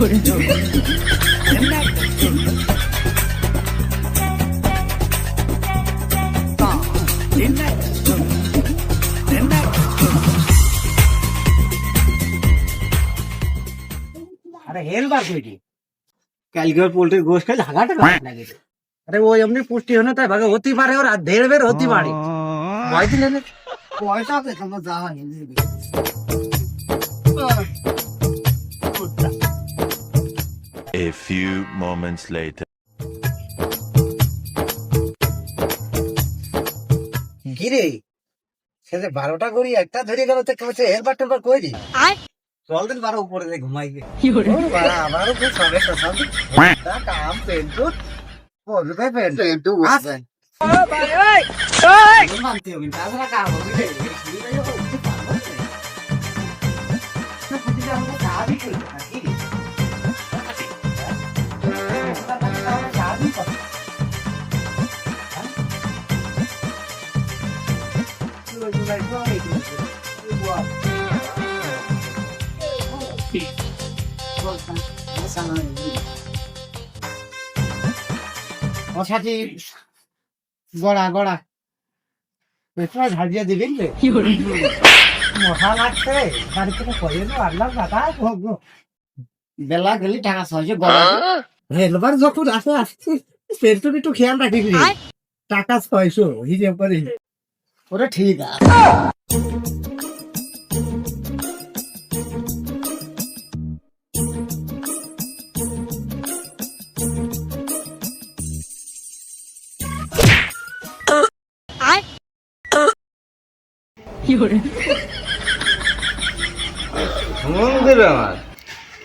अरे हेल बार कोई calculate poultry गोश्त का झागा टका लगे। अरे वो हमने पुष्टि होना था भागा होती मारे और ढेर बेर होती मारी भाई थी लेने पैसा पे समझ जा A few moments later. গিরে সেটা 12টা করি একটা ধরে গেল তো কেমন হেলবার টেলবার কই দি চল দিন 12 উপরে রে ঘুমাই গে বাড়া আমারও খুব সমস্যা সব কাম পেন্টু বল ভাই পেন্টু আসেন ও ভাই ওই ওই মানতে হবে তাছাড়া কাম হবে রে না পুটি আমরা শাদি করি নাকি শাদি করি গড়া গড়া পেট্রোল ঝাড়িয়ে দিবি মশা লাগছে বাড়ি থেকে পড়ে আল্লাহ দাদা বেলা গেলি টাকা সহজে গড়া হেলবার যখন আসে আসছে পেট্রোল একটু খেয়াল রাখিবি টাকা 600 হিসেব করে ওটা ঠিক আছে সুমন্দিরে আমার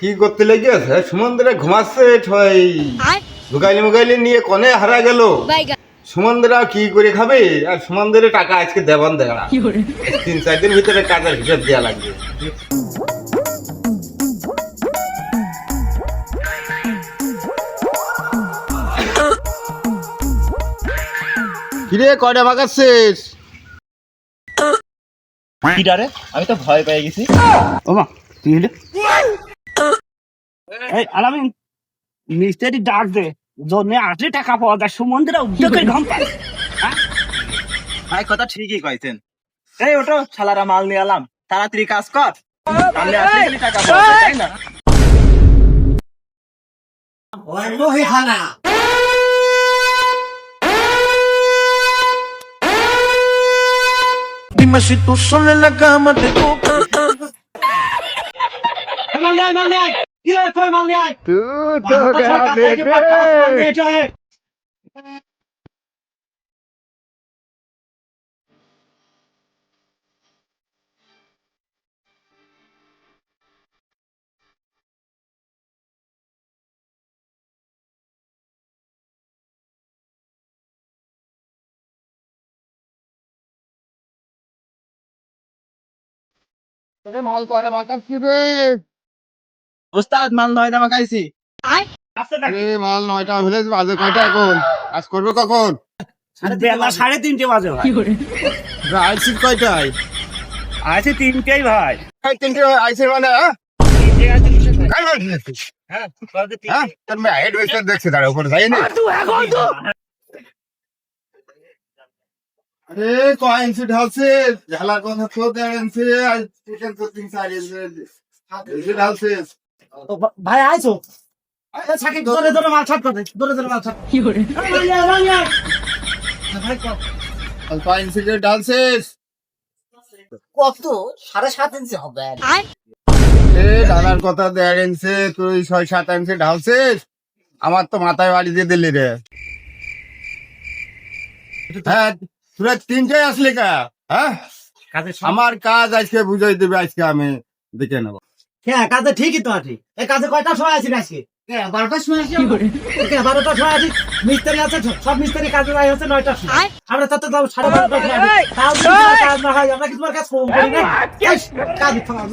কি করতে লেগেছে সুমন্দিরে ঘুমাচ্ছে ঢুকাইলি মুগাইলি নিয়ে কনে হারা গেল সুমন্দিরা কি করে খাবে আর সুমন্দিরে টাকা আজকে দেবান দেওয়া 3-4 দিন ভিতরে কাজের হিসাব দেওয়া লাগবে কিরে কয়টা বাগাচ্ছিস আমি তো ভয় পেয়ে গেছি ওমা তুই এই আলামিন মিস্ত্রি ডাক দে জন্য 80 টাকা পাওয়া যায় সুমন্দিরা উদ্যোগের ঘাম পায় ভাই কথা ঠিকই কইছেন এই ওটো শালারা মাল নিয়ে এলাম তাড়াতাড়ি কাজ কর তাহলে 80 টাকা পাওয়া যায় তাই না ওই লোহে খানা Dime si tú sola en la cama te toca. ওস্তাদ মাল 9 টাকা খাইছি মাল 9টা হলে বাজে কয়টা এখন আজ করবে কখন বেলা 3:30 বাজে ভাই আইসি কয়টায় আছে 3টেই ভাই 3টে আইসি মানে হ্যাঁ তোর মে হেড ওয়েস্টার দেখছে দাঁড়া উপরে যাই না আরে কয়েন্সি ঢালছে ঝালার কথা তো দেনছে আজ চিকেন তো 3-4 ঢালছে ভাই আইছো সাকিব ধরে ধরে মাল ছাড় করে ধরে ধরে মাল ছাড় কি করে ভাই কয়েন্সি ঢালছে কত 7.5 ইঞ্চি হবে এ ঢালার কথা দেনছে তুই 6-7 ইঞ্চি ঢালছিস আমার তো মাথায় বাড়ি দিয়ে দিলি রে হ্যাঁ তোরা 3টে আসলি কা হ্যাঁ আমার কাজ আজকে বুঝাই দেবে আজকে আমি দেখে নেব হ্যাঁ কাজে ঠিকই তো আছে এই কাজে কয়টা সময় আছিস আজকে 12টার সময় আসি 12টার সময় আছি মিস্ত্রি আছে সব মিস্ত্রি কাজে যাই হচ্ছে 9টার সময় আমরা তত দাও 12:30 তাও কাজ না হয় আমরা কি তোমার কাজ কম করি না কাজ থামা